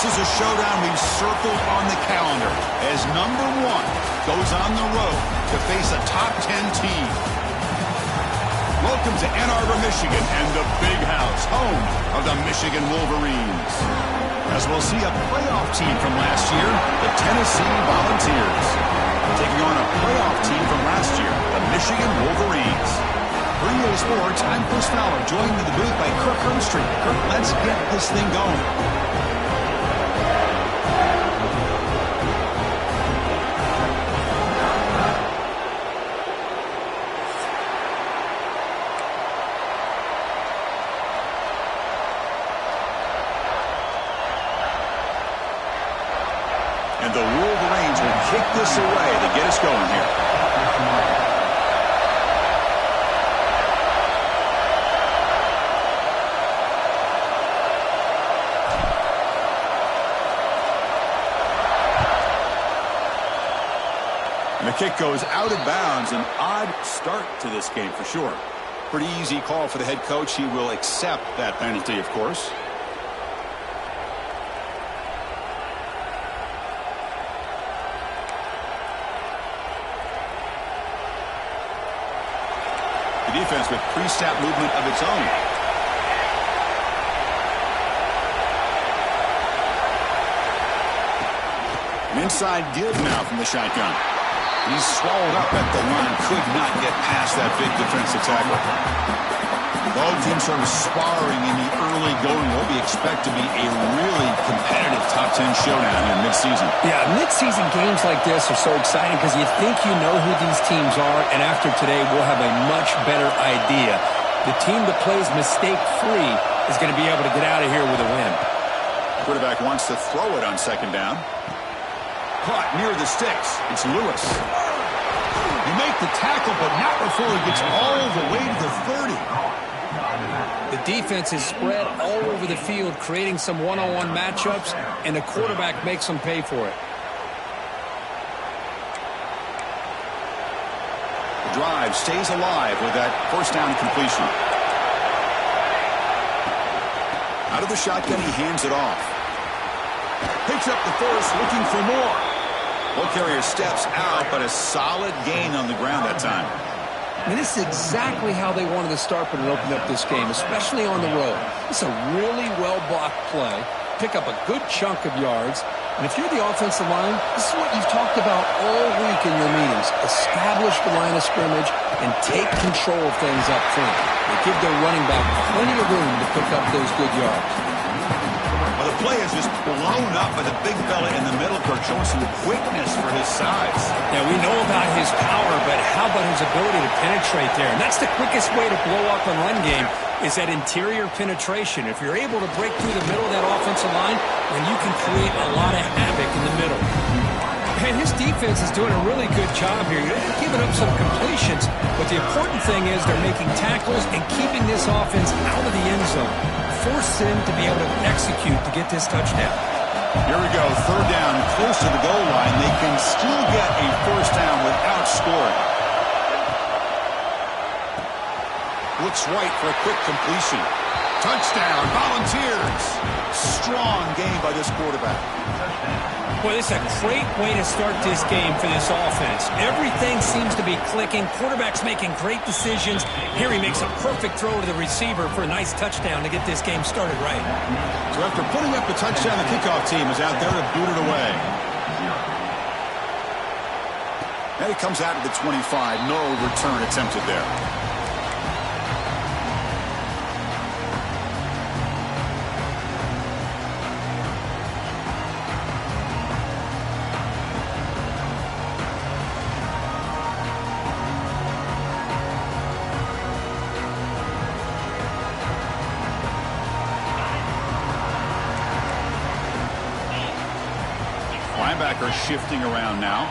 This is a showdown we've circled on the calendar as number 1 goes on the road to face a top 10 team. Welcome to Ann Arbor, Michigan, and the Big House, home of the Michigan Wolverines. As we'll see a playoff team from last year, the Tennessee Volunteers, taking on a playoff team from last year, the Michigan Wolverines. For EA Sports, I'm Chris Fowler, joined in the booth by Kirk Hermstreet. Kirk, let's get this thing going. And the Wolverines will kick this away to get us going here. And the kick goes out of bounds. An odd start to this game for sure. Pretty easy call for the head coach. He will accept that penalty, of course. Defense with pre-snap movement of its own. An inside give now from the shotgun. He's swallowed up at the line. Could not get past that big defensive tackle. Both teams sort of sparring in the early going. What we expect to be a really competitive top 10 showdown in mid-season. Yeah, mid-season games like this are so exciting because you think you know who these teams are, and after today we'll have a much better idea. The team that plays mistake-free is going to be able to get out of here with a win. Quarterback wants to throw it on second down. Caught near the sticks. It's Lewis. You make the tackle, but not before he gets all the way to the 30. The defense is spread all over the field, creating some one-on-one matchups, and the quarterback makes them pay for it. The drive stays alive with that first down completion. Out of the shotgun, he hands it off. Picks up the first, looking for more. Ball carrier steps out, but a solid gain on the ground that time. I mean, this is exactly how they wanted to start when it opened up this game, especially on the road. It's a really well-blocked play. Pick up a good chunk of yards. And if you're the offensive line, this is what you've talked about all week in your meetings. Establish the line of scrimmage and take control of things up front. They give their running back plenty of room to pick up those good yards. Well, the play is just blown up by the big fella in the middle, Kirk, showing some quickness for his size. Yeah, we know about his power, but how about his ability to penetrate there? And that's the quickest way to blow up a run game is that interior penetration. If you're able to break through the middle of that offensive line, then you can create a lot of havoc in the middle. And his defense is doing a really good job here. They're giving up some completions, but the important thing is they're making tackles and keeping this offense out of the end zone. Force him to be able to execute to get this touchdown. Here we go, third down, close to the goal line. They can still get a first down without scoring. Looks right for a quick completion. Touchdown, Volunteers. Strong game by this quarterback. Well, this is a great way to start this game for this offense. Everything seems to be clicking. Quarterback's making great decisions. Here he makes a perfect throw to the receiver for a nice touchdown to get this game started right. So after putting up the touchdown, the kickoff team is out there to boot it away. And it comes out of the 25. No return attempted there. Linebacker shifting around now.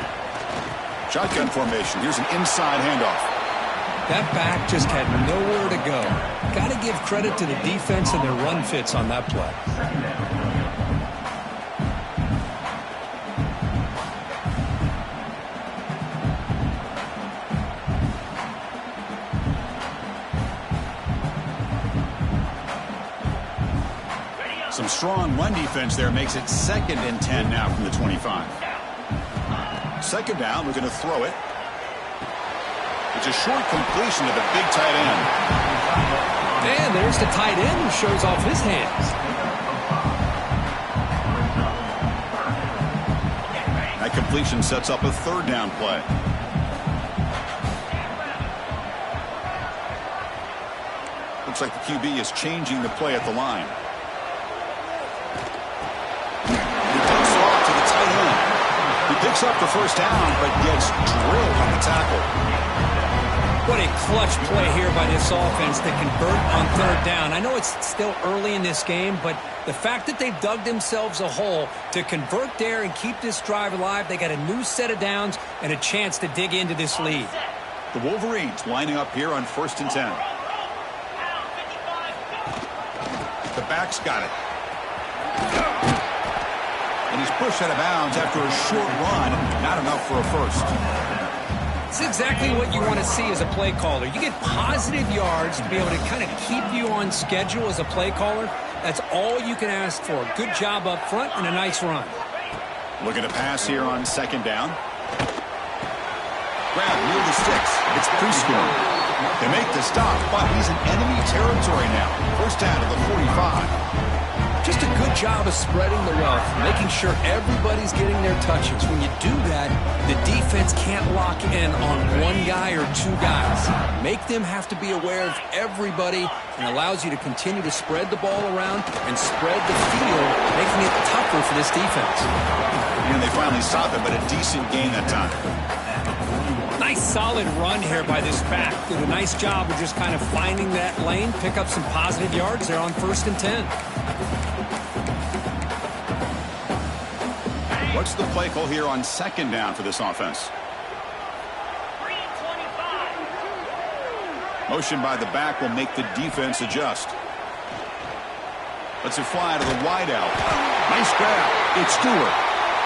Shotgun formation. Here's an inside handoff. That back just had nowhere to go. Got to give credit to the defense and their run fits on that play. Some strong run defense there makes it 2nd and 10 now from the 25. 2nd down, we're going to throw it. It's a short completion to the big tight end. And there's the tight end who shows off his hands. That completion sets up a 3rd down play. Looks like the QB is changing the play at the line. He dumps it off to the tight end. He picks up the 1st down, but gets drilled on the tackle. What a clutch play here by this offense to convert on 3rd down. I know it's still early in this game, but the fact that they've dug themselves a hole to convert there and keep this drive alive, they got a new set of downs and a chance to dig into this lead. The Wolverines lining up here on 1st and 10. The back's got it. And he's pushed out of bounds after a short run. Not enough for a 1st. It's exactly what you want to see as a play caller. You get positive yards to be able to kind of keep you on schedule as a play caller. That's all you can ask for. Good job up front and a nice run. Looking to pass here on 2nd down. Grab near the sticks. It's pre-scored. They make the stop, but he's in enemy territory now. 1st down to the 45. Just a good job of spreading the wealth, making sure everybody's getting their touches. When you do that, the defense can't lock in on one guy or 2 guys. Make them have to be aware of everybody and allows you to continue to spread the ball around and spread the field, making it tougher for this defense. And they finally stop it, but a decent gain that time. Nice solid run here by this back. Did a nice job of just kind of finding that lane, pick up some positive yards there on 1st and 10. What's the play call here on 2nd down for this offense? Motion by the back will make the defense adjust. Lets it fly to the wideout. Nice grab. It's Stewart.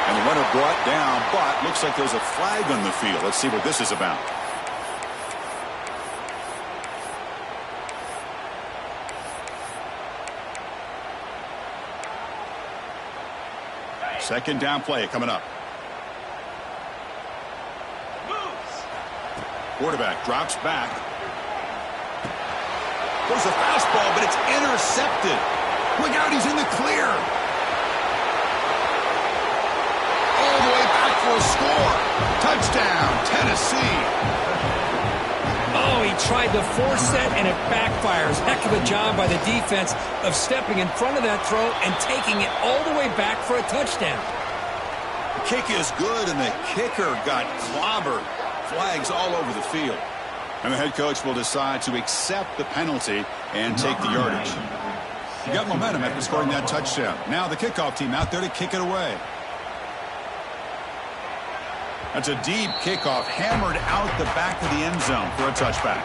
And the runner brought down, but looks like there's a flag on the field. Let's see what this is about. Second down play coming up. Quarterback drops back. There's a fastball, but it's intercepted. Look out, he's in the clear. All the way back for a score. Touchdown, Tennessee. Oh, he tried to force it, and it backfires. Heck of a job by the defense of stepping in front of that throw and taking it all the way back for a touchdown. The kick is good, and the kicker got clobbered. Flags all over the field. And the head coach will decide to accept the penalty and take the yardage. You got momentum after scoring that touchdown. Now the kickoff team out there to kick it away. That's a deep kickoff, hammered out the back of the end zone for a touchback.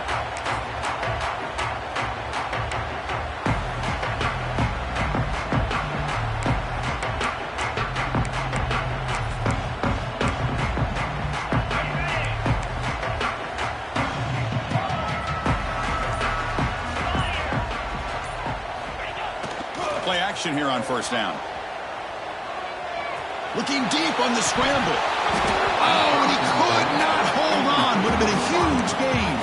Play action here on 1st down. Looking deep on the scramble. Oh, and he could not hold on. Would have been a huge gain.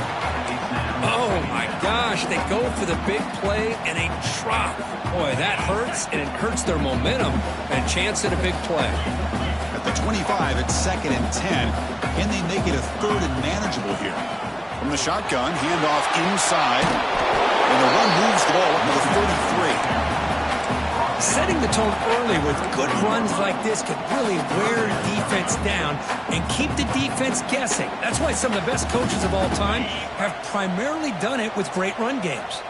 Oh, my gosh. They go for the big play, and they drop. Boy, that hurts, and it hurts their momentum. And a chance at a big play. At the 25, it's 2nd and 10. Can they make it a 3rd and manageable here? From the shotgun, handoff inside. And the run moves the ball up to the 33. Setting the tone early with good runs like this could really wear defense down and keep the defense guessing. That's why some of the best coaches of all time have primarily done it with great run games.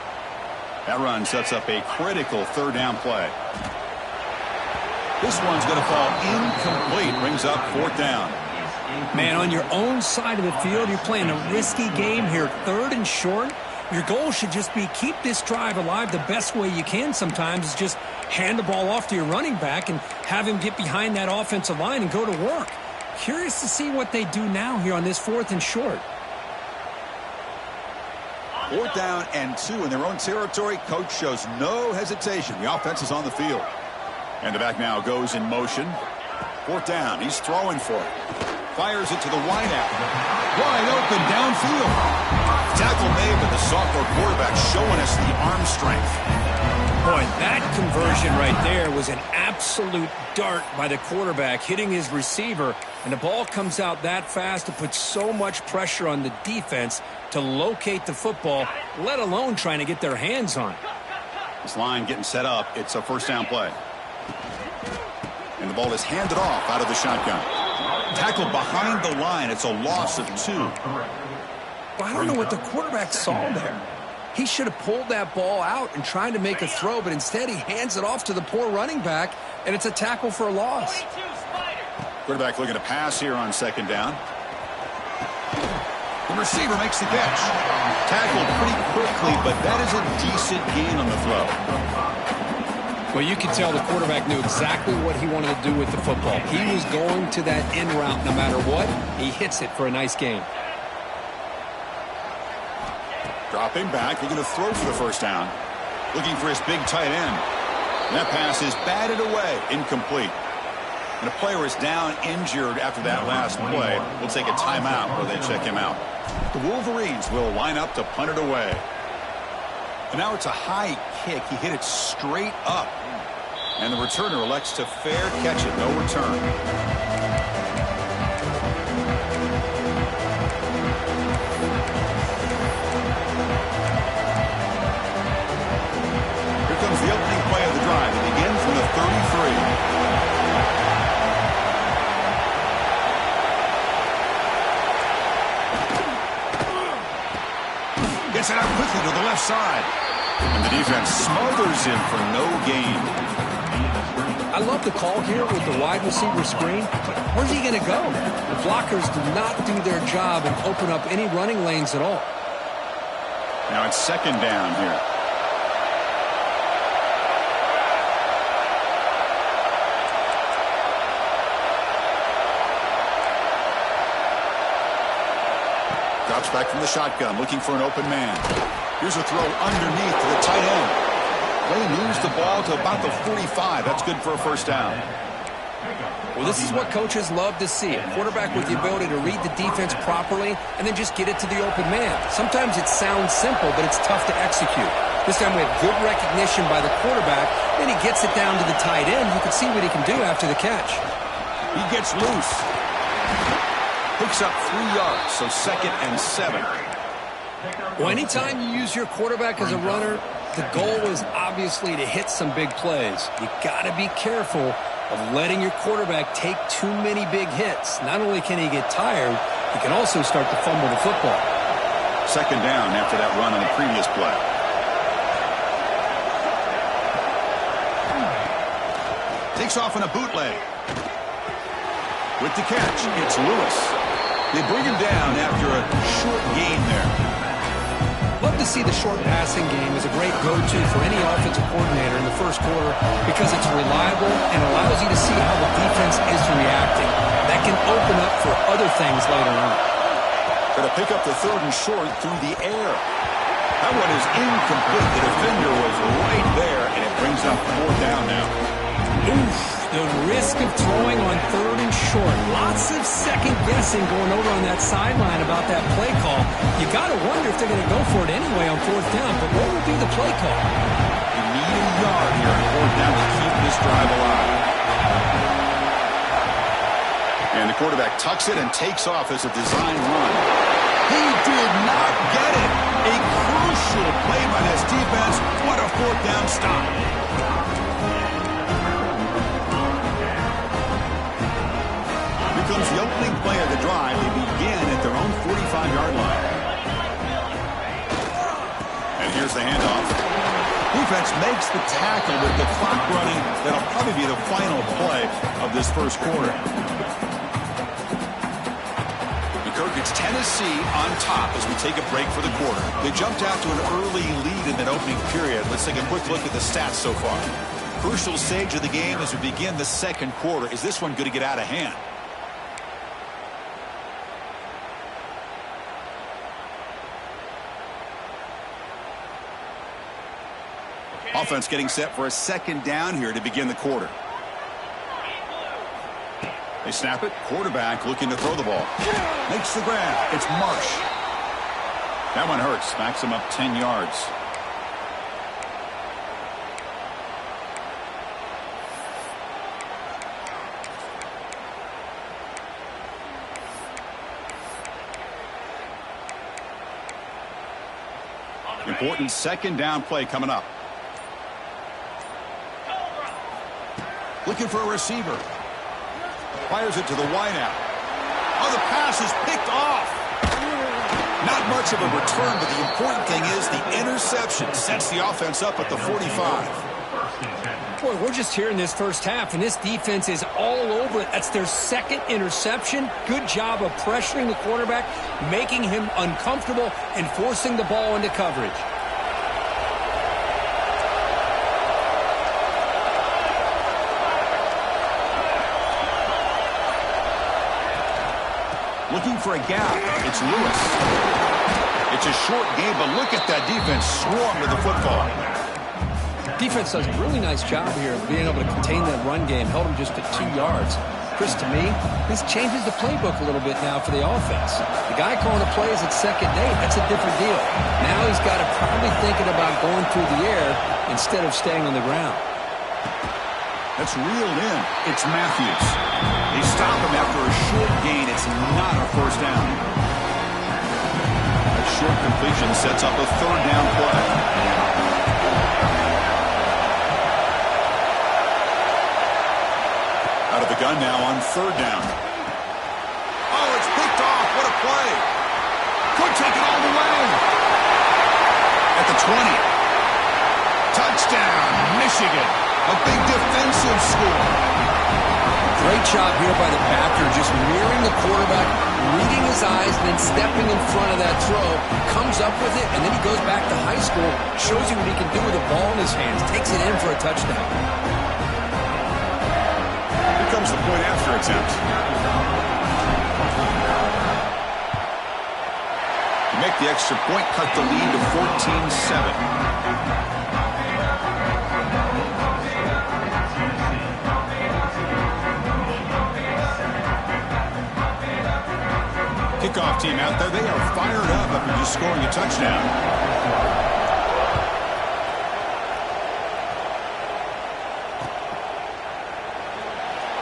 That run sets up a critical 3rd down play. This one's going to fall incomplete. Brings up 4th down. Man, on your own side of the field, you're playing a risky game here. 3rd and short. Your goal should just be keep this drive alive the best way you can sometimes is just hand the ball off to your running back and have him get behind that offensive line and go to work. Curious to see what they do now here on this 4th and short. 4th down and 2 in their own territory. Coach shows no hesitation. The offense is on the field. And the back now goes in motion. 4th down. He's throwing for it. Fires it to the wideout. Wide open downfield. Tackle made, but the sophomore quarterback showing us the arm strength. Boy, that conversion right there was an absolute dart by the quarterback, hitting his receiver, and the ball comes out that fast to put so much pressure on the defense to locate the football, let alone trying to get their hands on it. This line getting set up. It's a 1st down play. And the ball is handed off out of the shotgun. Tackled behind the line. It's a loss of 2. Well, I don't know what the quarterback saw there. He should have pulled that ball out and tried to make a throw, but instead he hands it off to the poor running back, and it's a tackle for a loss. Quarterback looking to pass here on 2nd down. The receiver makes the catch. Tackled pretty quickly, but that is a decent gain on the throw. Well, you can tell the quarterback knew exactly what he wanted to do with the football. He was going to that in route no matter what. He hits it for a nice gain. Dropping back, looking to throw for the 1st down. Looking for his big tight end. And that pass is batted away, incomplete. And a player is down injured after that last play. We'll take a timeout while they check him out. The Wolverines will line up to punt it away. And now it's a high kick. He hit it straight up. And the returner elects to fair catch it. No return. Here comes the opening play of the drive. It begins from the 33. Gets it out quickly to the left side. And the defense smothers him for no gain. I love the call here with the wide receiver screen, but where's he going to go? The blockers do not do their job and open up any running lanes at all. Now it's 2nd down here. Drops back from the shotgun, looking for an open man. Here's a throw underneath to the tight end. They moves the ball to about the 45. That's good for a 1st down. Well, this is what coaches love to see. A quarterback with the ability to read the defense properly and then just get it to the open man. Sometimes it sounds simple, but it's tough to execute. This time we have good recognition by the quarterback. Then he gets it down to the tight end. You can see what he can do after the catch. He gets loose. Picks up 3 yards, so 2nd and 7. Well, anytime you use your quarterback as a runner, the goal is obviously to hit some big plays. You got to be careful of letting your quarterback take too many big hits. Not only can he get tired, he can also start to fumble the football. 2nd down after that run on the previous play. Takes off in a bootleg. With the catch, it's Lewis. They bring him down after a short gain there. Love to see the short passing game as a great go-to for any offensive coordinator in the 1st quarter because it's reliable and allows you to see how the defense is reacting. That can open up for other things later on. Going to pick up the 3rd and short through the air. That one is incomplete. The defender was right there, and it brings up 4th down now. Oof, the risk of throwing on 3rd and short. Lots of second-guessing going over on that sideline about that play call. You got to wonder if they're going to go for it anyway on 4th down, but what would be the play call? You need a yard here on 4th down to keep this drive alive. And the quarterback tucks it and takes off as a design run. He did not get it. A crucial play by this defense. What a 4th down stop. Comes the opening play of the drive. They begin at their own 45-yard line. And here's the handoff. Defense makes the tackle with the clock running. That'll probably be the final play of this 1st quarter. Kirk, it's Tennessee on top as we take a break for the quarter. They jumped out to an early lead in that opening period. Let's take a quick look at the stats so far. Crucial stage of the game as we begin the 2nd quarter. Is this one going to get out of hand? Offense getting set for a 2nd down here to begin the quarter. They snap it. Quarterback looking to throw the ball. Makes the grab. It's Marsh. That one hurts. Backs him up 10 yards. Important second down play coming up. Looking for a receiver. Fires it to the wideout. Oh, the pass is picked off. Not much of a return, but the important thing is the interception sets the offense up at the 45. Boy, we're just here in this first half, and this defense is all over it. That's their second interception. Good job of pressuring the quarterback, making him uncomfortable, and forcing the ball into coverage. Looking for a gap. It's Lewis. It's a short game, but look at that defense swarm to the football. Defense does a really nice job here of being able to contain that run game. Held him just at 2 yards. Chris, to me, this changes the playbook a little bit now for the offense. The guy calling the plays at second and 8, that's a different deal. Now he's got to probably thinking about going through the air instead of staying on the ground. That's reeled in. It's Matthews. They stop him after a short gain. It's not a first down. That short completion sets up a third down play. Out of the gun now on third down. Oh, it's picked off. What a play. Could take it all the way. At the 20. Touchdown, Michigan. A big defensive score. Great job here by the backer, just mirroring the quarterback, reading his eyes, and then stepping in front of that throw. Comes up with it, and then he goes back to high school, shows you what he can do with the ball in his hands, takes it in for a touchdown. Here comes the point after attempt. To make the extra point, cut the lead to 14-7. Kickoff team out there. They are fired up after just scoring a touchdown.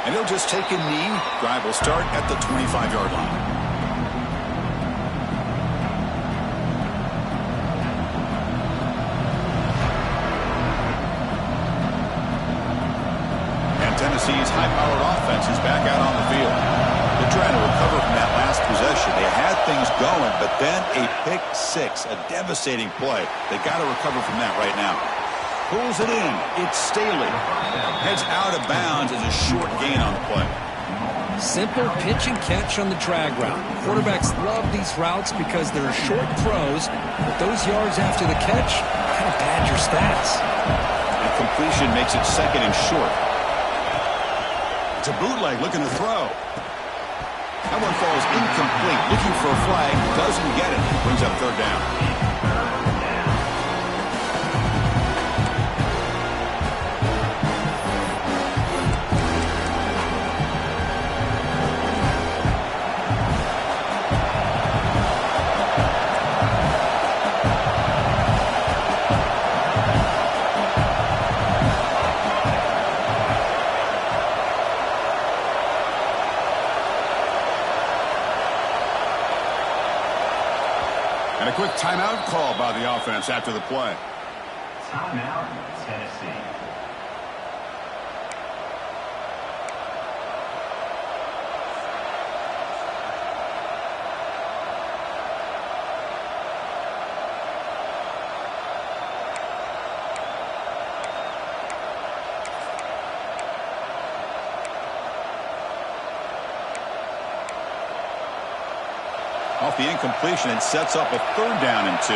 And he'll just take a knee. Drive will start at the 25-yard line. And Tennessee's high-powered offense is back out on the field. They're trying to recover from that last possession. They had things going, but then a pick six, a devastating play. They got to recover from that right now. Pulls it in. It's Staley. Heads out of bounds as a short gain on the play. Simple pitch and catch on the drag route. Quarterbacks love these routes because they're short throws, but those yards after the catch kind of pad your stats. And completion makes it second and short. It's a bootleg looking to throw. That one falls incomplete. Looking for a flag. Doesn't get it. Brings up third down. And a quick timeout call by the offense after the play. Timeout, Tennessee. Off the incompletion, it sets up a third down and 2.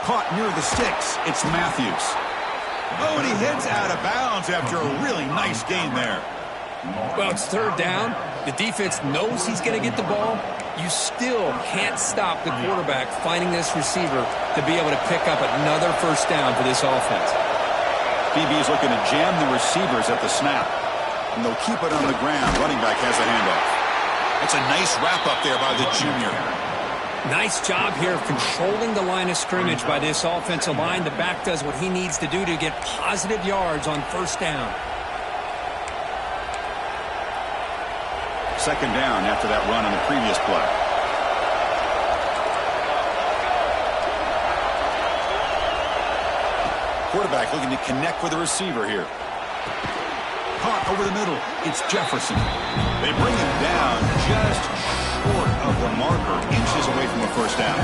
Caught near the sticks. It's Matthews. Oh, and he heads out of bounds after a really nice gain there. Well, it's third down. The defense knows he's going to get the ball. You still can't stop the quarterback finding this receiver to be able to pick up another first down for this offense. DB's looking to jam the receivers at the snap. And they'll keep it on the ground. Running back has the handoff. It's a nice wrap-up there by the junior. Nice job here of controlling the line of scrimmage by this offensive line. The back does what he needs to do to get positive yards on first down. Second down after that run on the previous play. Quarterback looking to connect with the receiver here. Caught over the middle. It's Jefferson. They bring him down just short of the marker, inches away from a first down.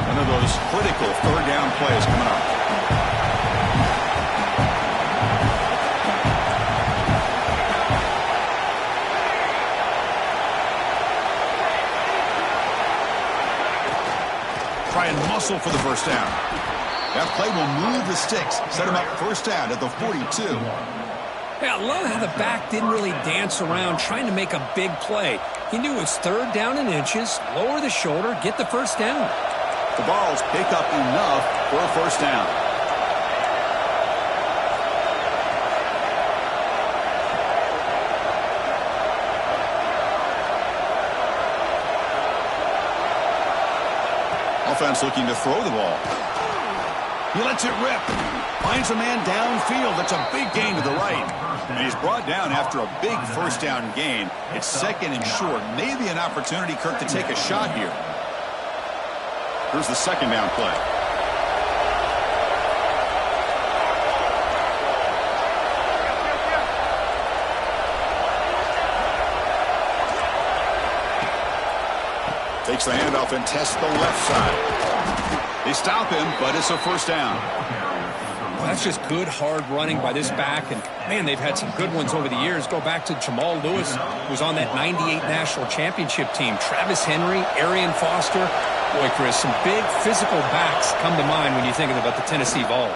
One of those critical third down plays coming up. Try and muscle for the first down. That play will move the sticks. Set him up first down at the 42. Yeah, I love how the back didn't really dance around trying to make a big play. He knew it was third down in inches, lower the shoulder, get the first down. The balls pick up enough for a first down. Offense looking to throw the ball. He lets it rip. Finds a man downfield. That's a big gain to the right. And he's brought down after a big first down gain. It's second and short. Maybe an opportunity, Kirk, to take a shot here. Here's the second down play. Takes the handoff and tests the left side. They stop him, but it's a first down. Well, that's just good, hard running by this back. And, man, they've had some good ones over the years. Go back to Jamal Lewis, who was on that 98 National Championship team. Travis Henry, Arian Foster. Boy, Chris, some big physical backs come to mind when you're thinking about the Tennessee Vols.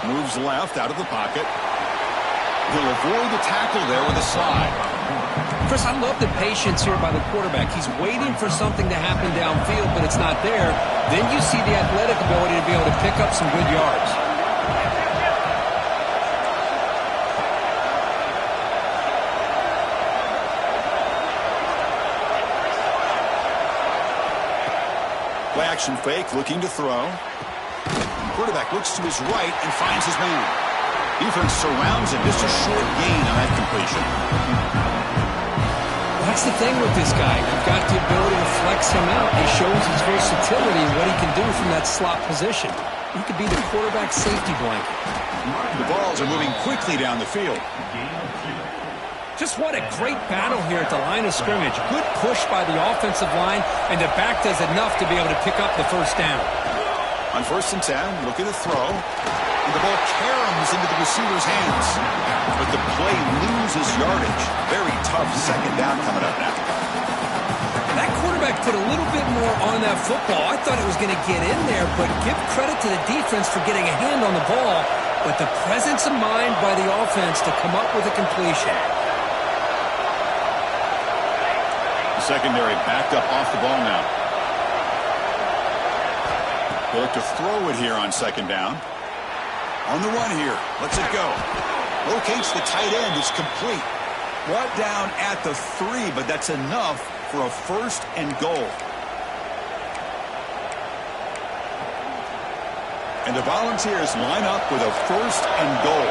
Moves left out of the pocket. He'll avoid the tackle there with a slide. Chris, I love the patience here by the quarterback. He's waiting for something to happen downfield, but it's not there. Then you see the athletic ability to be able to pick up some good yards. Play action fake, looking to throw. Quarterback looks to his right and finds his man. Defense surrounds him. Just a short gain on that completion. That's the thing with this guy. You've got the ability to flex him out. He shows his versatility and what he can do from that slot position. He could be the quarterback safety blanket. The balls are moving quickly down the field. Just what a great battle here at the line of scrimmage. Good push by the offensive line, and the back does enough to be able to pick up the first down. On 1st and 10, looking to throw. And the ball caroms into the receiver's hands. But the play loses yardage. Very tough second down coming up now. That quarterback put a little bit more on that football. I thought it was going to get in there, but give credit to the defense for getting a hand on the ball. But the presence of mind by the offense to come up with a completion. The secondary backed up off the ball now. They look to throw it here on second down. On the run here. Lets it go. Locates the tight end. It's complete. Brought down at the 3, but that's enough for a first and goal. And the Volunteers line up with a first and goal.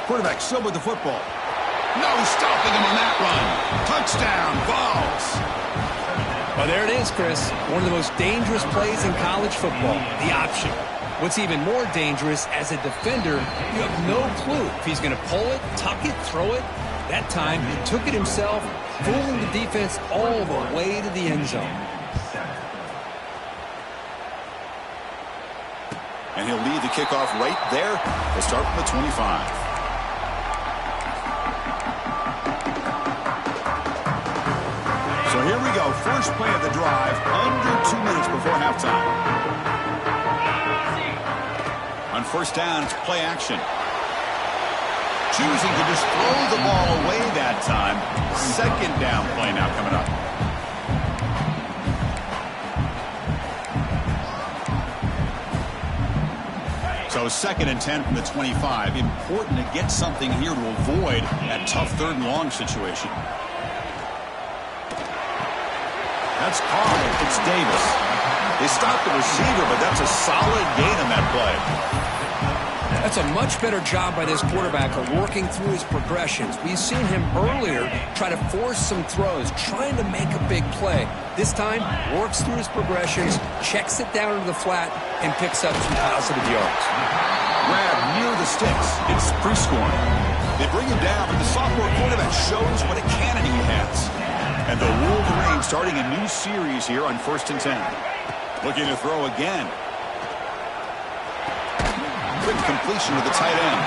Quarterback still with the football. No stopping him on that run. Touchdown, Vols. Well, there it is, Chris. One of the most dangerous plays in college football, the option. What's even more dangerous, as a defender, you have no clue if he's going to pull it, tuck it, throw it. That time, he took it himself, fooling the defense all the way to the end zone. And he'll lead the kickoff right there. We'll start from the 25. So here we go. First play of the drive. Under 2 minutes before halftime. On first down, it's play action. Choosing to just throw the ball away that time. Second down play now coming up. So 2nd and 10 from the 25. Important to get something here to avoid that tough 3rd and long situation. That's Carr. It's Davis. They stopped the receiver, but that's a solid gain on that play. That's a much better job by this quarterback of working through his progressions. We've seen him earlier try to force some throws, trying to make a big play. This time, works through his progressions, checks it down into the flat, and picks up some positive yards. Grab near the sticks. It's pre-scoring. They bring him down, but the sophomore quarterback shows what a cannon he has. And the Wolverines starting a new series here on 1st and 10. Looking to throw again. Quick completion to the tight end.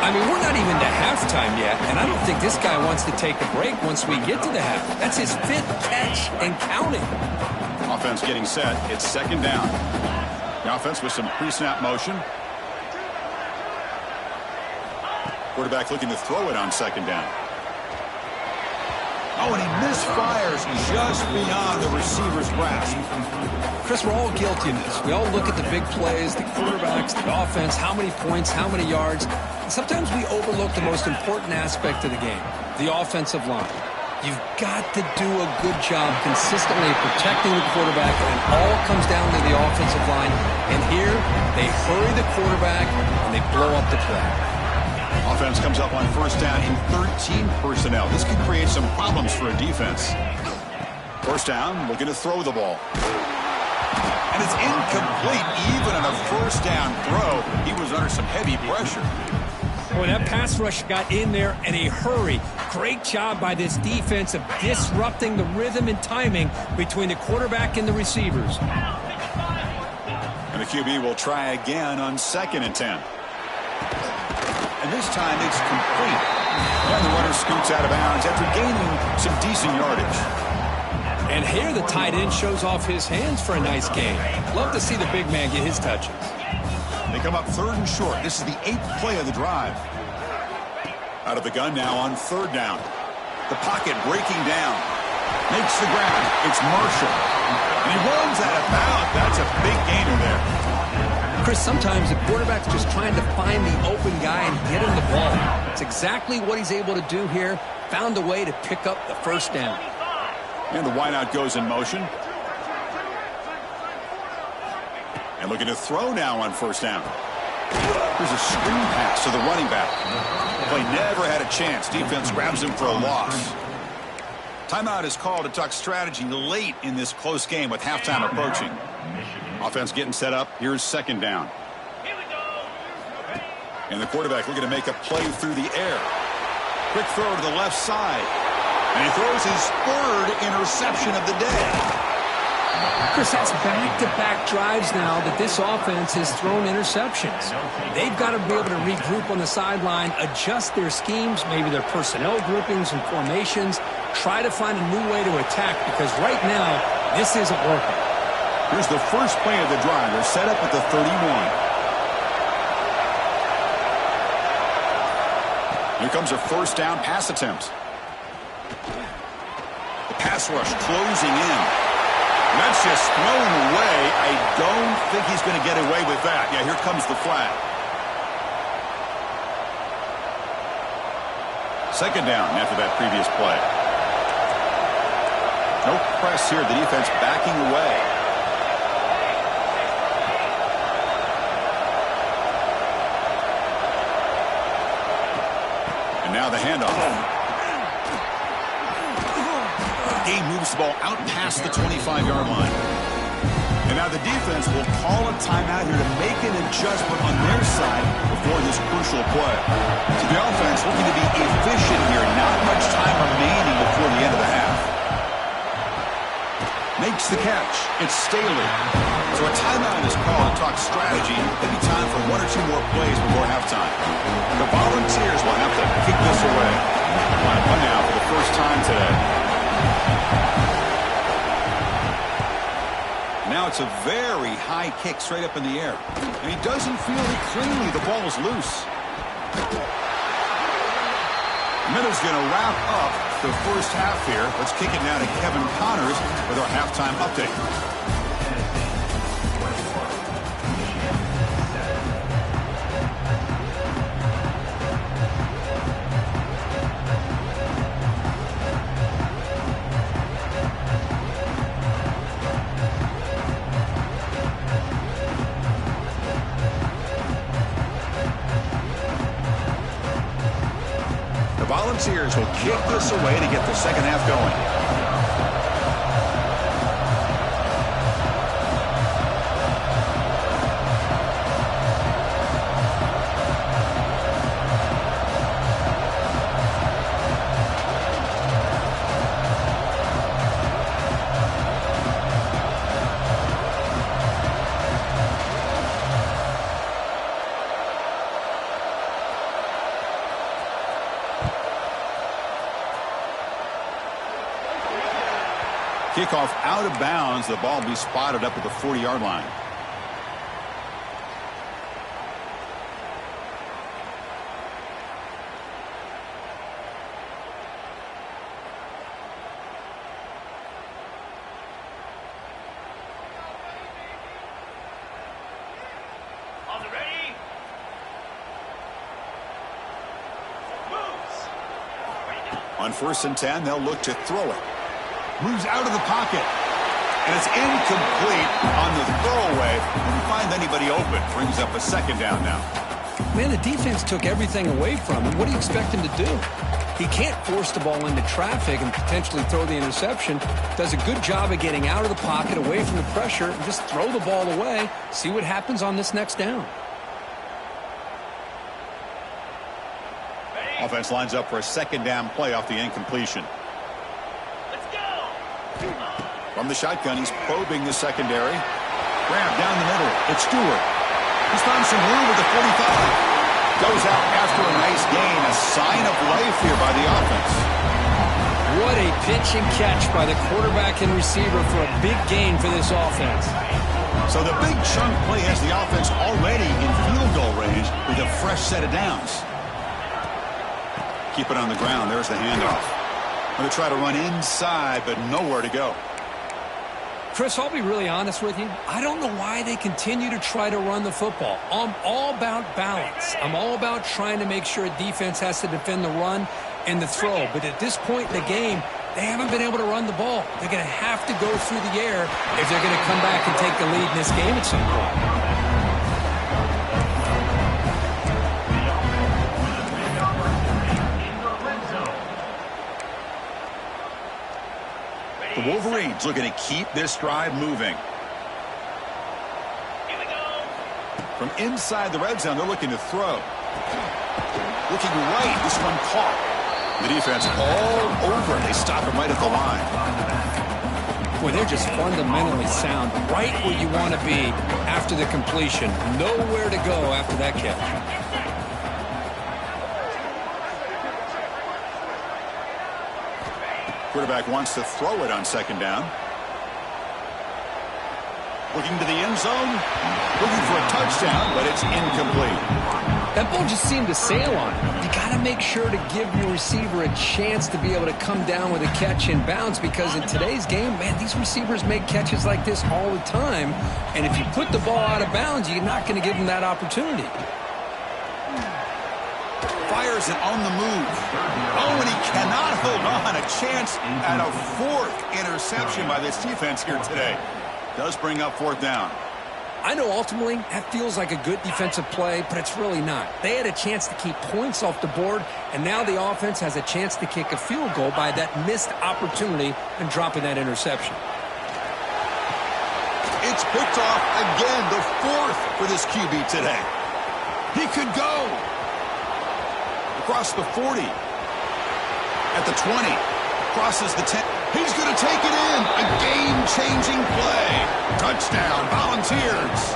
I mean, we're not even to halftime yet, and I don't think this guy wants to take a break once we get to the half. That's his 5th catch and counting. Offense getting set. It's 2nd down. The offense with some pre-snap motion. Quarterback looking to throw it on 2nd down. Oh, and he misfires just beyond the receiver's grasp. Chris, we're all guilty of this. We all look at the big plays, the quarterbacks, the offense, how many points, how many yards. And sometimes we overlook the most important aspect of the game, the offensive line. You've got to do a good job consistently protecting the quarterback, and it all comes down to the offensive line. And here, they hurry the quarterback, and they blow up the play. Offense comes up on 1st down in 13 personnel. This could create some problems for a defense. 1st down, looking to throw the ball. And it's incomplete even on a 1st down throw. He was under some heavy pressure. Boy, that pass rush got in there in a hurry. Great job by this defense of disrupting the rhythm and timing between the quarterback and the receivers. And the QB will try again on 2nd and 10. And this time it's complete. And the runner scoots out of bounds after gaining some decent yardage. And here the tight end shows off his hands for a nice gain. Love to see the big man get his touches. They come up 3rd and short. This is the 8th play of the drive. Out of the gun now on 3rd down. The pocket breaking down. Makes the grab. It's Marshall. And he runs out of bounds. That's a big gainer there. Chris, sometimes the quarterback's just trying to find the open guy and get him the ball. It's exactly what he's able to do here. Found a way to pick up the 1st down. And the wideout goes in motion. And looking to throw now on 1st down. There's a screen pass to the running back. Play never had a chance. Defense grabs him for a loss. Timeout is called to talk strategy late in this close game with halftime approaching. Offense getting set up. Here's 2nd down. And the quarterback looking to make a play through the air. Quick throw to the left side. And he throws his 3rd interception of the day. Chris, that's back-to-back drives now that this offense has thrown interceptions. They've got to be able to regroup on the sideline, adjust their schemes, maybe their personnel groupings and formations, try to find a new way to attack, because right now, this isn't working. Here's the first play of the drive. They're set up at the 31. Here comes a 1st down pass attempt. The pass rush closing in. And that's just thrown away. I don't think he's going to get away with that. Yeah, here comes the flag. 2nd down after that previous play. No press here. The defense backing away. And now the handoff. Game moves the ball out past the 25-yard line. And now the defense will call a timeout here to make an adjustment on their side before this crucial play. So the offense looking to be efficient here. Not much time remaining before the end of the half. Makes the catch. It's Staley. So a timeout is called to talk strategy. Maybe time for one or two more plays before halftime. The Volunteers will have to kick this away. Line up now for the first time today. Now it's a very high kick straight up in the air. And he doesn't feel it cleanly. The ball is loose. Middle's going to wrap up the first half here. Let's kick it now to Kevin Connors with our halftime update. The Volunteers will kick this away to get the second half going. Kickoff out of bounds. The ball will be spotted up at the 40-yard line. On the ready. Moves. On 1st and 10, they'll look to throw it. Moves out of the pocket. And it's incomplete on the throwaway. Didn't find anybody open. Brings up a second down now. Man, the defense took everything away from him. What do you expect him to do? He can't force the ball into traffic and potentially throw the interception. Does a good job of getting out of the pocket, away from the pressure, and just throw the ball away. See what happens on this next down. Offense lines up for a second down play off the incompletion. From the shotgun, he's probing the secondary. Grab down the middle. It's Stewart. He's found some room at the 45. Goes out after a nice gain. A sign of life here by the offense. What a pitch and catch by the quarterback and receiver for a big gain for this offense. So the big chunk play has the offense already in field goal range with a fresh set of downs. Keep it on the ground. There's the handoff. Going to try to run inside, but nowhere to go. Chris, I'll be really honest with you. I don't know why they continue to try to run the football. I'm all about balance. I'm all about trying to make sure a defense has to defend the run and the throw. But at this point in the game, they haven't been able to run the ball. They're going to have to go through the air if they're going to come back and take the lead in this game at some point. The Wolverines looking to keep this drive moving. Here we go. From inside the red zone, they're looking to throw. Looking right, this one caught. The defense all over it. They stop him right at the line. Boy, they're just fundamentally sound. Right where you want to be after the completion. Nowhere to go after that catch. Quarterback wants to throw it on second down. Looking to the end zone. Looking for a touchdown, but it's incomplete. That ball just seemed to sail on him. You got to make sure to give your receiver a chance to be able to come down with a catch in bounds, because in today's game, man, these receivers make catches like this all the time. And if you put the ball out of bounds, you're not going to give them that opportunity. Fires it on the move. Oh, and he cannot hold on. A chance at a fourth interception by this defense here today. Does bring up fourth down. I know ultimately that feels like a good defensive play, but it's really not. They had a chance to keep points off the board, and now the offense has a chance to kick a field goal by that missed opportunity and dropping that interception. It's picked off again, the fourth for this QB today. He could go. Across the 40. At the 20. Crosses the 10. He's going to take it in. A game game-changing play. Touchdown, Volunteers.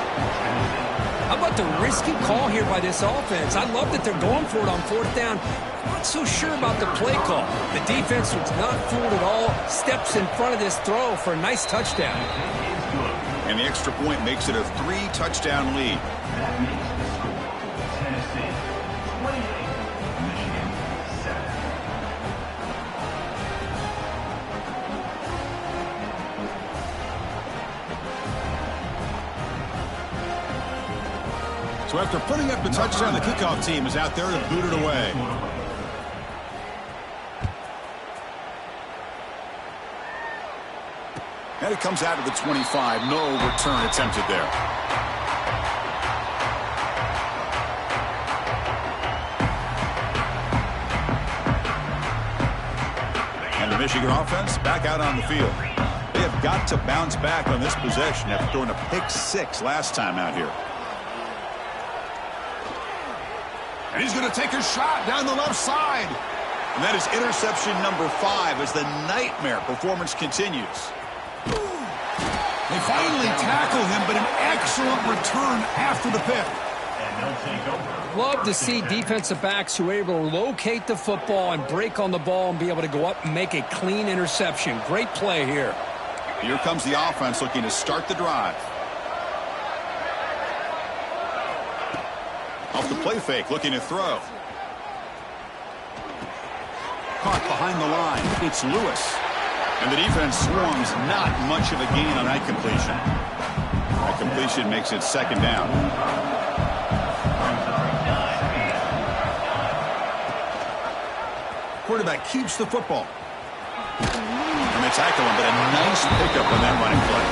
How about the risky call here by this offense? I love that they're going for it on fourth down. I'm not so sure about the play call. The defense was not fooled at all. Steps in front of this throw for a nice touchdown. And the extra point makes it a 3-touchdown lead. So after putting up the touchdown, the kickoff team is out there to boot it away. And it comes out of the 25. No return attempted there. And the Michigan offense back out on the field. They have got to bounce back on this possession after throwing a pick-6 last time out here. And he's going to take a shot down the left side. And that is interception number 5 as the nightmare performance continues. They finally tackle him, but an excellent return after the pick. Love to see defensive backs who are able to locate the football and break on the ball and be able to go up and make a clean interception. Great play here. Here comes the offense looking to start the drive. Off the play fake, looking to throw. Caught behind the line. It's Lewis. And the defense swarms, not much of a gain on that completion. That completion makes it second down. Quarterback keeps the football. And they tackle him, but a nice pickup on that running play.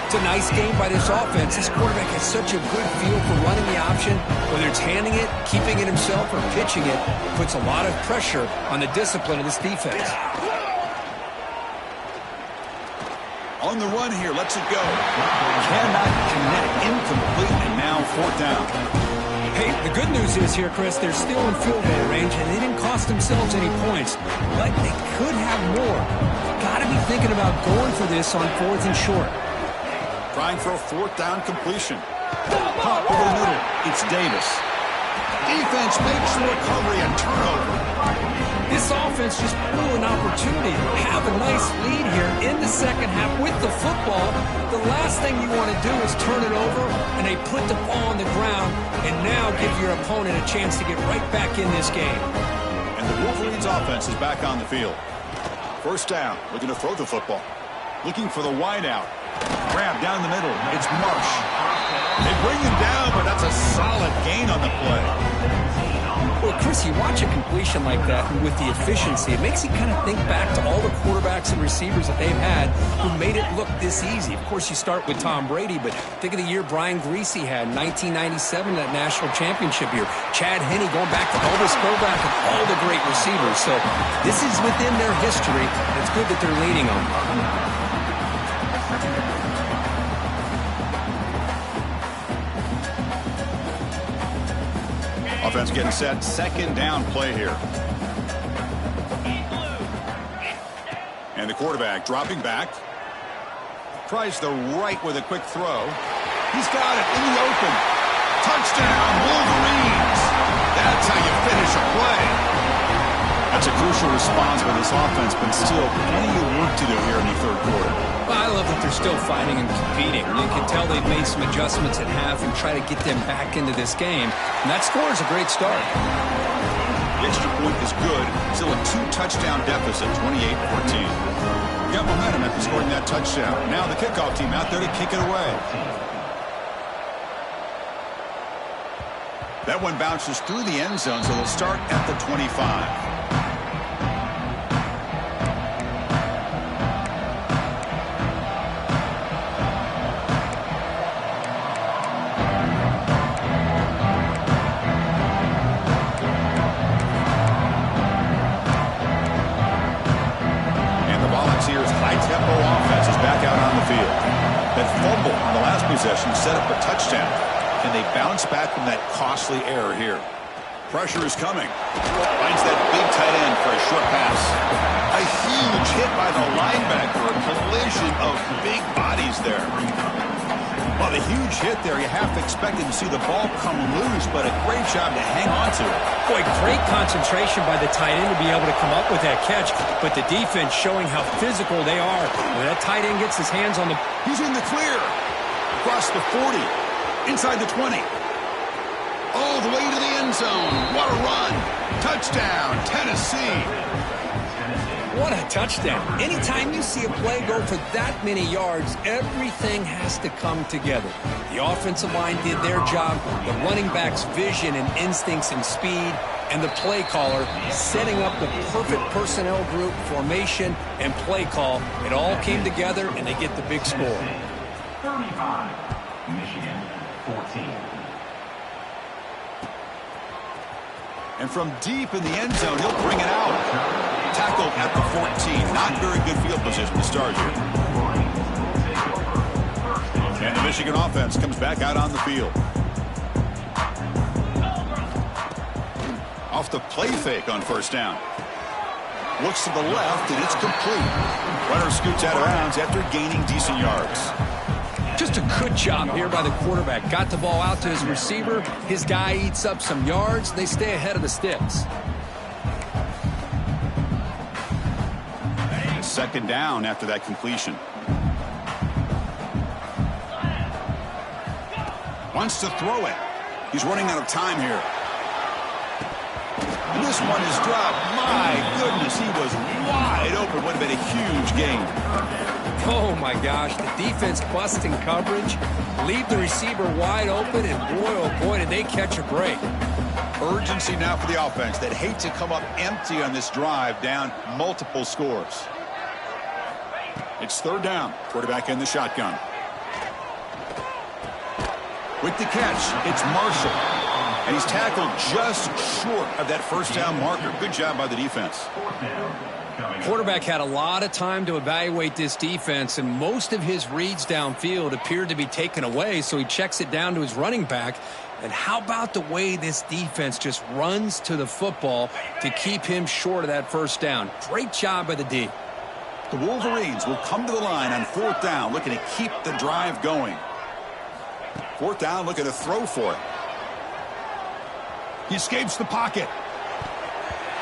It's a nice game by this offense. This quarterback has such a good feel for running the option. Whether it's handing it, keeping it himself, or pitching it, puts a lot of pressure on the discipline of this defense. On the run here, lets it go. Cannot connect, incomplete, and now fourth down. Hey, the good news is here, Chris, they're still in field goal range, and they didn't cost themselves any points. But they could have more. Got to be thinking about going for this on fourth and short. Trying for a fourth down completion. Caught over the middle. It's Davis. Defense makes the recovery and turnover. This offense just blew an opportunity to have a nice lead here in the second half with the football. The last thing you want to do is turn it over, and they put the ball on the ground and now give your opponent a chance to get right back in this game. And the Wolverines offense is back on the field. First down, looking to throw the football. Looking for the wideout. Grab down the middle. It's Marsh. They bring him down, but that's a solid gain on the play. Well, Chris, you watch a completion like that with the efficiency, it makes you kind of think back to all the quarterbacks and receivers that they've had who made it look this easy. Of course, you start with Tom Brady, but think of the year Brian Greasy had in 1997, that national championship year. Chad Henne going back to Elvis Grbac and all the great receivers. So this is within their history. It's good that they're leaning on them. Offense getting set. Second down play here. And the quarterback dropping back. Tries the right with a quick throw. He's got it in the open. Touchdown, Wolverines. That's how you finish a play. That's a crucial response by this offense, but still plenty of work to do here in the third quarter. Well, I love that they're still fighting and competing. You can tell they've made some adjustments at half and try to get them back into this game. And that score is a great start. The extra point is good. Still a 2-touchdown deficit, 28-14. Got momentum after scoring that touchdown. Now the kickoff team out there to kick it away. That one bounces through the end zone, so they'll start at the 25. High-tempo offense is back out on the field. That fumble on the last possession set up a touchdown. Can they bounce back from that costly error here? Pressure is coming. Finds that big tight end for a short pass. A huge hit by the linebacker. A collision collision of big bodies there. Well, the huge hit there, you half expected to see the ball come loose, but a great job to hang on to it. Boy, great concentration by the tight end to be able to come up with that catch, but the defense showing how physical they are. When that tight end gets his hands on the... He's in the clear. Across the 40. Inside the 20. All the way to the end zone. What a run. Touchdown, Tennessee. What a touchdown. Anytime you see a play go for that many yards, everything has to come together. The offensive line did their job, the running back's vision and instincts and speed, and the play caller setting up the perfect personnel group, formation, and play call. It all came together, and they get the big score. 35, Michigan, 14. And from deep in the end zone, he'll bring it out. Tackled at the 14. Not very good field position to start here. And the Michigan offense comes back out on the field. Off the play fake on first down. Looks to the left, and it's complete. Runner scoots out of bounds after gaining decent yards. Just a good job here by the quarterback. Got the ball out to his receiver. His guy eats up some yards. They stay ahead of the sticks. Second down after that completion. Wants to throw it. He's running out of time here. And this one is dropped. My goodness, he was wide open. Would have been a huge gain. Oh, my gosh. The defense busting coverage. Leave the receiver wide open, and boy, oh boy, did they catch a break. Urgency now for the offense that hate to come up empty on this drive, down multiple scores. It's third down. Quarterback in the shotgun. With the catch, it's Marshall. And he's tackled just short of that first down marker. Good job by the defense. Quarterback had a lot of time to evaluate this defense, and most of his reads downfield appeared to be taken away, so he checks it down to his running back. And how about the way this defense just runs to the football to keep him short of that first down? Great job by the D. The Wolverines will come to the line on fourth down, looking to keep the drive going. Fourth down, looking to throw for it. He escapes the pocket.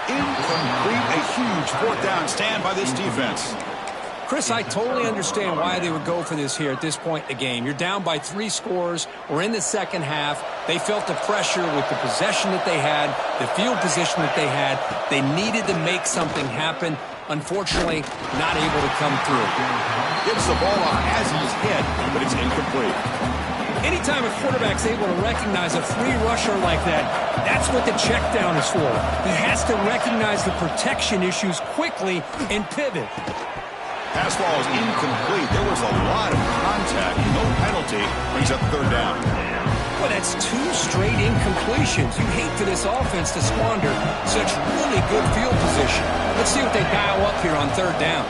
Incomplete, a huge fourth down stand by this defense. Chris, I totally understand why they would go for this here at this point in the game. You're down by 3 scores. We're in the second half. They felt the pressure with the possession that they had, the field position that they had. They needed to make something happen. Unfortunately, not able to come through. Gives the ball off as he's hit, but it's incomplete. Anytime a quarterback's able to recognize a free rusher like that, that's what the check down is for. He has to recognize the protection issues quickly and pivot. Pass ball is incomplete. There was a lot of contact. No penalty. Brings up third down. Well, that's 2 straight incompletions. You hate for this offense to squander such really good field position. Let's see what they dial up here on third down.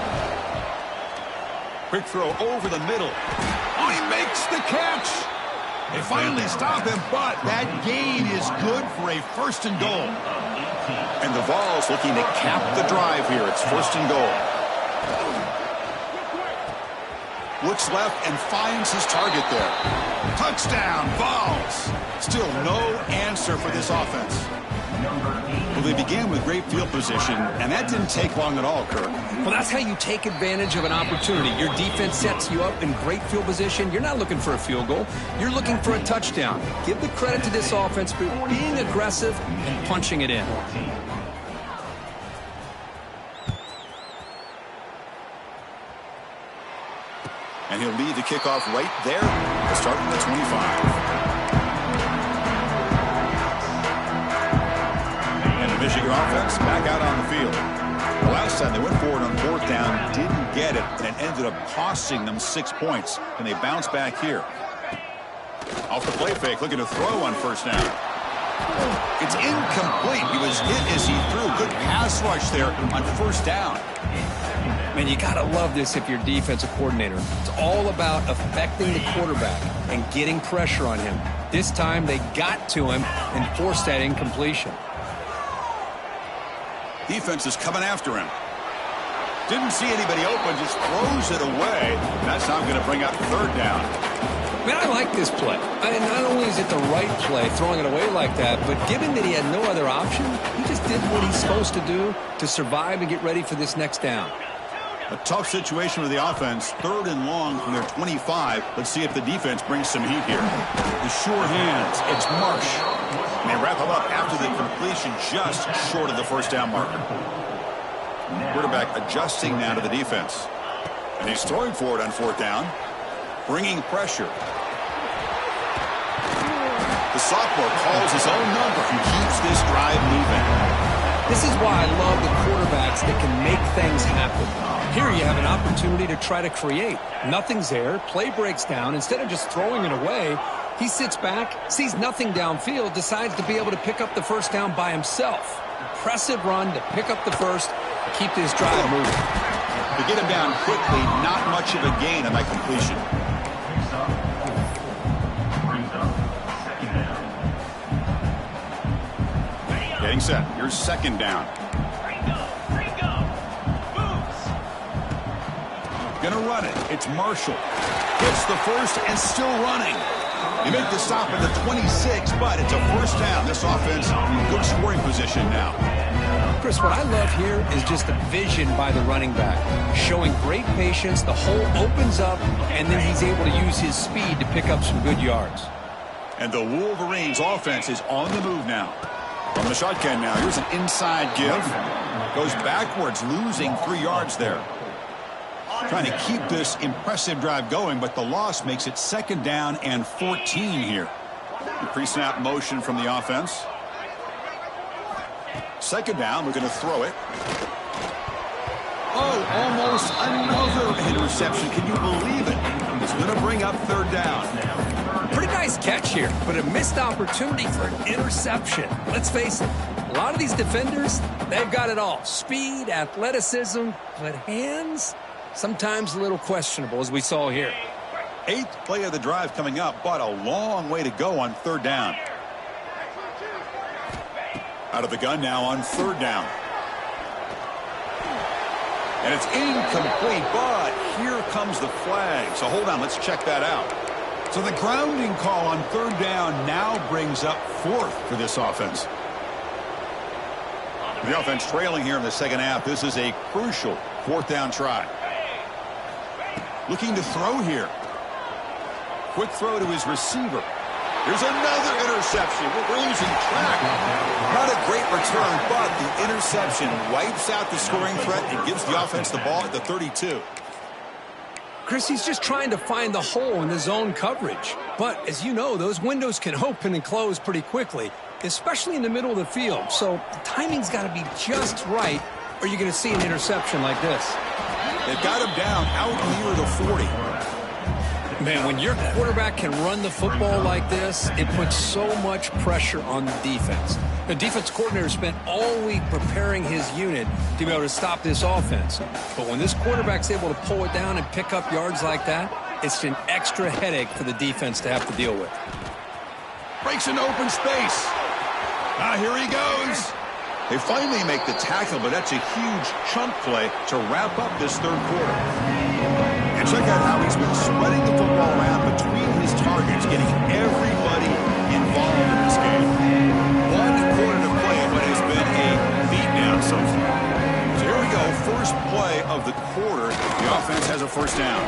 Quick throw over the middle. Oh, he makes the catch. They finally stop him, but that gain is good for a first and goal. And the Vols looking to cap the drive here. It's first and goal. Looks left and finds his target there. Touchdown, Vols. Still no answer for this offense. Well, they began with great field position, and that didn't take long at all, Kirk. Well, that's how you take advantage of an opportunity. Your defense sets you up in great field position. You're not looking for a field goal. You're looking for a touchdown. Give the credit to this offense for being aggressive and punching it in. And he'll lead the kickoff right there to start from the 25. And the Michigan offense back out on the field. The last time they went forward on fourth down, didn't get it, and it ended up costing them 6 points. And they bounce back here. Off the play fake, looking to throw on first down. It's incomplete. He was hit as he threw. Good pass rush there on first down. Man, you got to love this if you're defensive coordinator. It's all about affecting the quarterback and getting pressure on him. This time they got to him and forced that incompletion. Defense is coming after him. Didn't see anybody open, just throws it away. That's now going to bring up third down. Man, I like this play. Not only is it the right play, throwing it away like that, but given that he had no other option, he just did what he's supposed to do to survive and get ready for this next down. A tough situation with the offense. 3rd and long from their 25. Let's see if the defense brings some heat here. The sure hands. It's Marsh. And they wrap him up after the completion just short of the first down marker. Quarterback adjusting now to the defense. And he's throwing for it on 4th down. Bringing pressure. The sophomore calls his own number and keeps this drive moving. This is why I love the quarterbacks that can make things happen. Here you have an opportunity to try to create. Nothing's there. Play breaks down. Instead of just throwing it away, he sits back, sees nothing downfield, decides to be able to pick up the first down by himself. Impressive run to pick up the first, keep this drive moving. To get him down quickly, not much of a gain on that completion. Getting set. Here's 2nd down. Gonna run it. It's Marshall. Hits the first and still running. They make the stop at the 26, but it's a first down. This offense in good scoring position now. Chris, what I love here is just the vision by the running back. Showing great patience, the hole opens up, and then he's able to use his speed to pick up some good yards. And the Wolverines offense is on the move now. From the shotgun now, here's an inside give. Goes backwards, losing 3 yards there. Trying to keep this impressive drive going, but the loss makes it 2nd down and 14 here. The pre-snap motion from the offense. 2nd down, we're going to throw it. Oh, almost another interception. Can you believe it? It's going to bring up 3rd down. Pretty nice catch here, but a missed opportunity for an interception. Let's face it, a lot of these defenders, they've got it all. Speed, athleticism, but hands, sometimes a little questionable, as we saw here. 8th play of the drive coming up, but a long way to go on 3rd down. Out of the gun now on 3rd down. And it's incomplete, but here comes the flag. So hold on, let's check that out. So the grounding call on 3rd down now brings up 4th for this offense. The offense trailing here in the 2nd half. This is a crucial 4th down try. Looking to throw here. Quick throw to his receiver. Here's another interception. We're losing track. Not a great return, but the interception wipes out the scoring threat and gives the offense the ball at the 32. Chris, he's just trying to find the hole in the zone coverage. But, as you know, those windows can open and close pretty quickly, especially in the middle of the field. So the timing's got to be just right, or you're going to see an interception like this. They've got him down out near the 40. Man, when your quarterback can run the football like this, it puts so much pressure on the defense. The defense coordinator spent all week preparing his unit to be able to stop this offense. But when this quarterback's able to pull it down and pick up yards like that, it's an extra headache for the defense to have to deal with. Breaks into open space. Here he goes. They finally make the tackle, but that's a huge chunk play to wrap up this 3rd quarter. And check out how he's been spreading the football around between his targets, getting everybody involved in this game. 1 quarter to play, but it's been a beatdown so far. So here we go, first play of the quarter. The offense has a first down.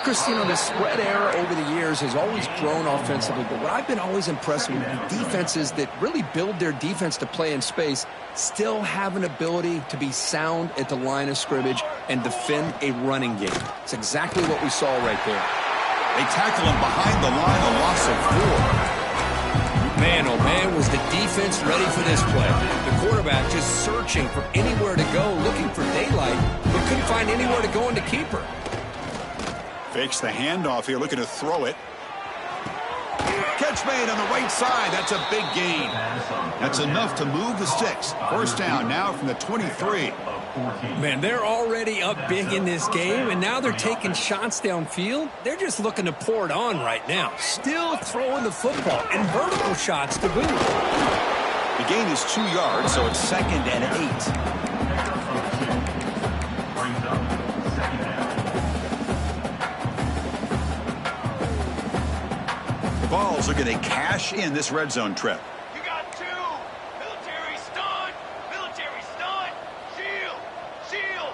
Chris, you know, the spread era over the years has always grown offensively, but what I've been always impressed with defenses that really build their defense to play in space still have an ability to be sound at the line of scrimmage and defend a running game. It's exactly what we saw right there. They tackle him behind the line, a loss of 4. Man, oh man, was the defense ready for this play. The quarterback just searching for anywhere to go, looking for daylight, but couldn't find anywhere to go into keeper. Fakes the handoff here, looking to throw it. Catch made on the right side. That's a big gain. That's enough to move the sticks. First down now from the 23. Man, they're already up big in this game, and now they're taking shots downfield. They're just looking to pour it on right now. Still throwing the football, and vertical shots to boot. The gain is 2 yards, so it's 2nd and 8. The Vols are going to cash in this red zone trip. You got two. Military stun. Military stun. Shield. Shield.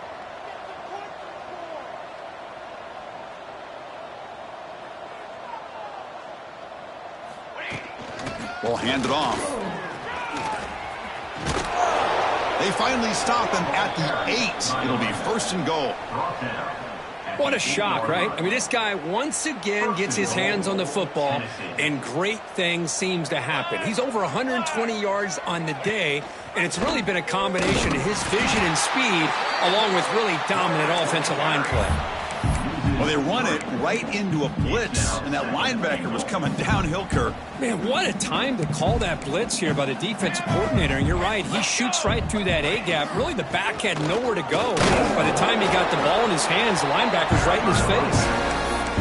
Ball handed off. They finally stop him at the 8. It'll be 1st and goal. What a shock, right? I mean, this guy once again gets his hands on the football, and great things seems to happen. He's over 120 yards on the day, and it's really been a combination of his vision and speed, along with really dominant offensive line play. Well, they run it right into a blitz, and that linebacker was coming downhill, Kirk. Man, what a time to call that blitz here by the defensive coordinator. And you're right, he shoots right through that A-gap. Really, the back had nowhere to go. By the time he got the ball in his hands, the linebacker's right in his face.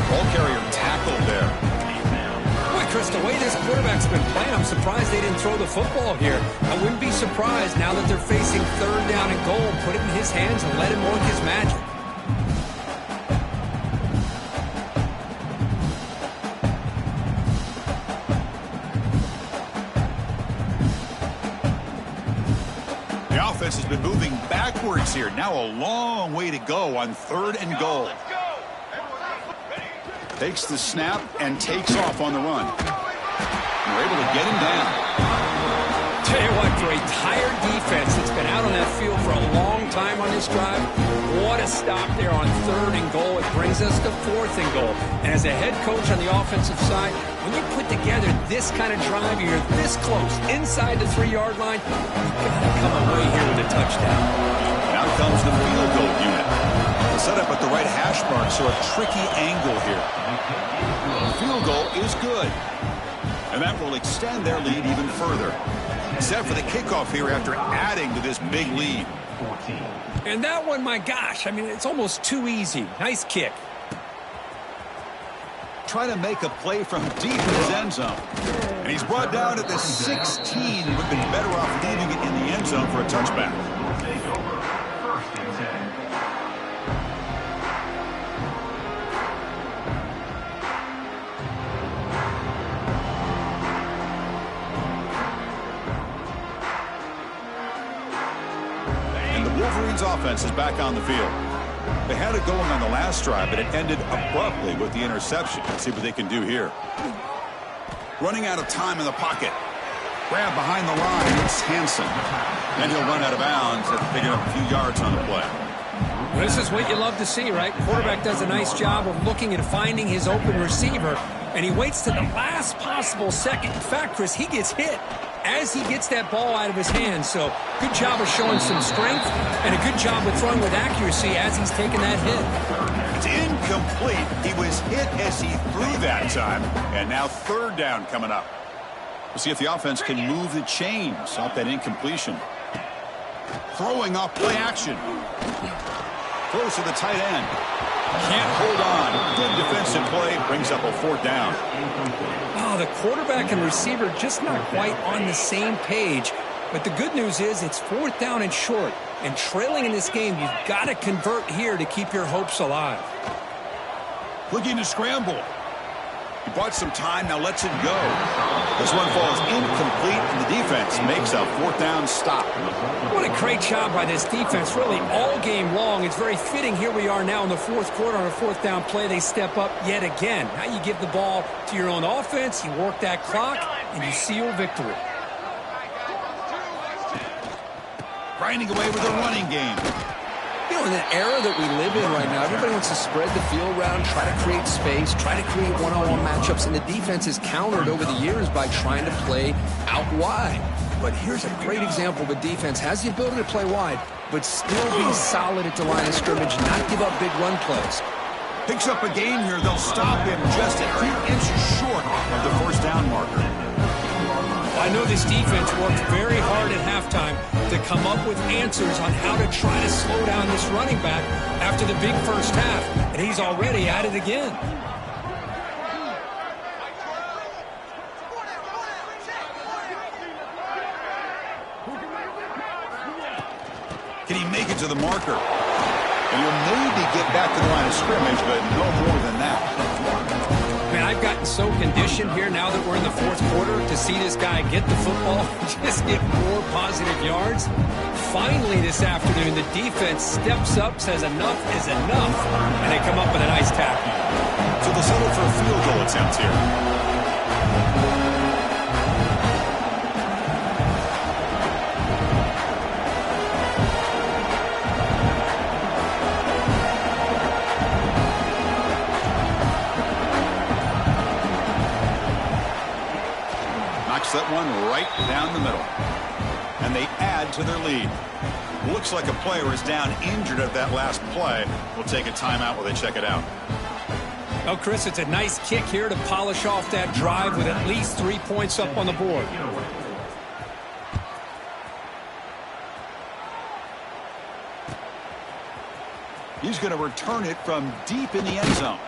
Ball carrier tackled there. Boy, Chris, the way this quarterback's been playing, I'm surprised they didn't throw the football here. I wouldn't be surprised now that they're facing 3rd down and goal. Put it in his hands and let him work his magic. Has been moving backwards here. Now a long way to go on 3rd and goal. Takes the snap and takes off on the run. We're able to get him down. Tell you what, for a tired defense that's been out on that field for a long time on this drive, what a stop there on 3rd and goal. It brings us to 4th and goal. And as a head coach on the offensive side, when you put together this kind of drive, you're this close, inside the 3-yard line, you've got to come away here with a touchdown. Now comes the field goal unit. Set up at the right hash mark, so a tricky angle here. The field goal is good. And that will extend their lead even further. Set for the kickoff here after adding to this big lead. And that one, my gosh, I mean, it's almost too easy. Nice kick. Try to make a play from deep in his end zone. And he's brought down at the 16. Would have been better off leaving it in the end zone for a touchback. And the Wolverines offense is back on the field. They had it going on the last drive, but it ended abruptly with the interception. Let's see what they can do here. Running out of time in the pocket. Grab behind the line. It's Hansen. Then he'll run out of bounds after picking up a few yards on the play. This is what you love to see, right? Quarterback does a nice job of looking and finding his open receiver, and he waits to the last possible second. In fact, Chris, he gets hit as he gets that ball out of his hands. So good job of showing some strength and a good job of throwing with accuracy as he's taking that hit. It's incomplete. He was hit as he threw that time. And now 3rd down coming up. We'll see if the offense can move the chains off that incompletion. Throwing off play action. Close to the tight end. Can't hold on. Good defensive play. Brings up a 4th down. Oh, the quarterback and receiver just not quite on the same page. But the good news is it's 4th down and short. And trailing in this game, you've got to convert here to keep your hopes alive. Looking to scramble. He bought some time, now lets it go. This one falls incomplete, and the defense makes a 4th down stop. What a great job by this defense, really, all game long. It's very fitting. Here we are now in the 4th quarter on a 4th down play. They step up yet again. Now you give the ball to your own offense, you work that clock, and you seal victory. Grinding away with a running game. You know, in the era that we live in right now, everybody wants to spread the field around, try to create space, try to create one-on-one matchups, and the defense has countered over the years by trying to play out wide. But here's a great example of a defense has the ability to play wide, but still be solid at the line of scrimmage, not give up big run plays. Picks up a gain here. They'll stop him just a few inches short of the 1st down marker. I know this defense worked very hard at halftime to come up with answers on how to try to slow down this running back after the big first half, and he's already at it again. Can he make it to the marker? And he'll maybe get back to the line of scrimmage, but no more than that. Man, I I've gotten so conditioned here now that we're in the fourth quarter to see this guy get the football and just get more positive yards. Finally this afternoon, the defense steps up, says enough is enough, and they come up with a nice tackle. So they'll settle for a field goal attempt here. That one right down the middle. And they add to their lead. Looks like a player is down injured at that last play. We'll take a timeout while they check it out. Oh, Chris, it's a nice kick here to polish off that drive with at least 3 points up on the board. He's going to return it from deep in the end zone.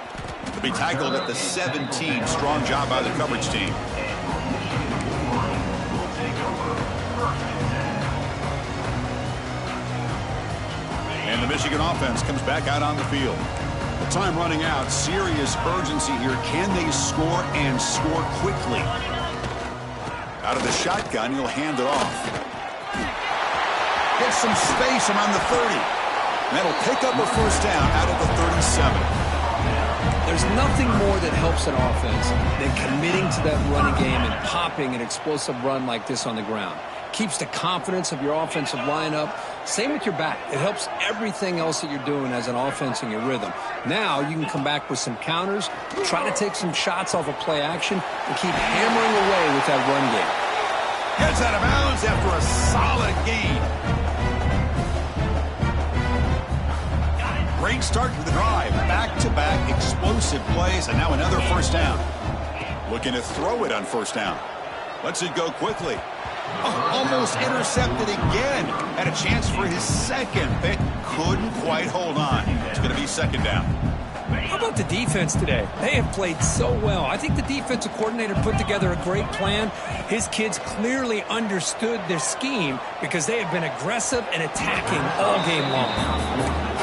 To be tackled at the 17. Strong job by the coverage team. And the Michigan offense comes back out on the field. The time running out. Serious urgency here. Can they score and score quickly? Out of the shotgun, he'll hand it off. Gets some space around the 30. And that'll pick up a first down out of the 37. There's nothing more that helps an offense than committing to that running game and popping an explosive run like this on the ground. Keeps the confidence of your offensive lineup. Same with your back. It helps everything else that you're doing as an offense in your rhythm. Now you can come back with some counters, try to take some shots off of play action, and keep hammering away with that run game. Gets out of bounds after a solid gain. Great start to the drive. Back-to-back explosive plays, and now another first down. Looking to throw it on first down. Lets it go quickly. Oh, almost intercepted again. Had a chance for his second, but couldn't quite hold on. It's going to be second down. How about the defense today? They have played so well. I think the defensive coordinator put together a great plan. His kids clearly understood their scheme because they have been aggressive and attacking all game long.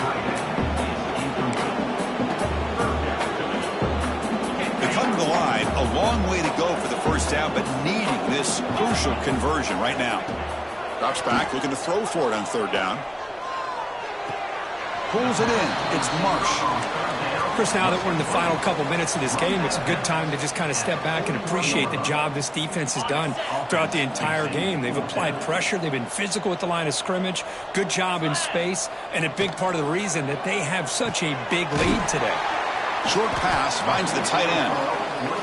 The line, a long way to go for the first down, but needing this crucial conversion right now. Drops back, looking to throw for it on third down. Pulls it in. It's Marsh. Chris, now that we're in the final couple minutes of this game, it's a good time to just kind of step back and appreciate the job this defense has done throughout the entire game. They've applied pressure. They've been physical at the line of scrimmage. Good job in space, and a big part of the reason that they have such a big lead today. Short pass finds the tight end.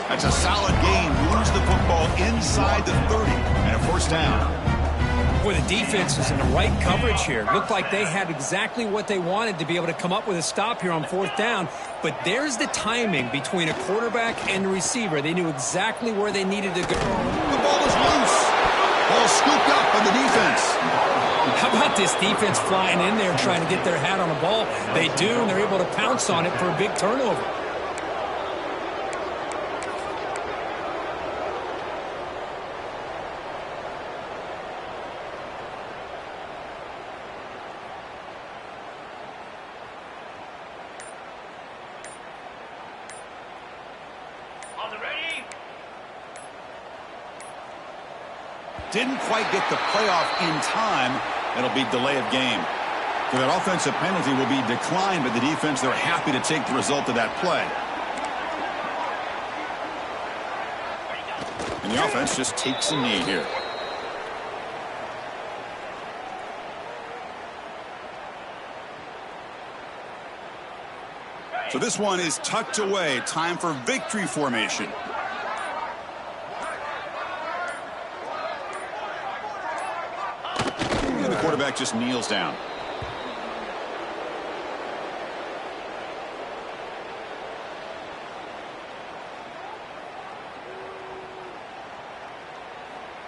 That's a solid gain. Moves the football inside the 30 and a first down. Boy, the defense is in the right coverage here. Looked like they had exactly what they wanted to be able to come up with a stop here on fourth down. But there's the timing between a quarterback and the receiver. They knew exactly where they needed to go. The ball is loose. Ball scooped up on the defense. How about this defense flying in there trying to get their hat on the ball? They do, and they're able to pounce on it for a big turnover. Didn't quite get the playoff in time. It'll be delay of game. So that offensive penalty will be declined by the defense. They're happy to take the result of that play. And the offense just takes a knee here. So this one is tucked away. Time for victory formation. And the quarterback just kneels down.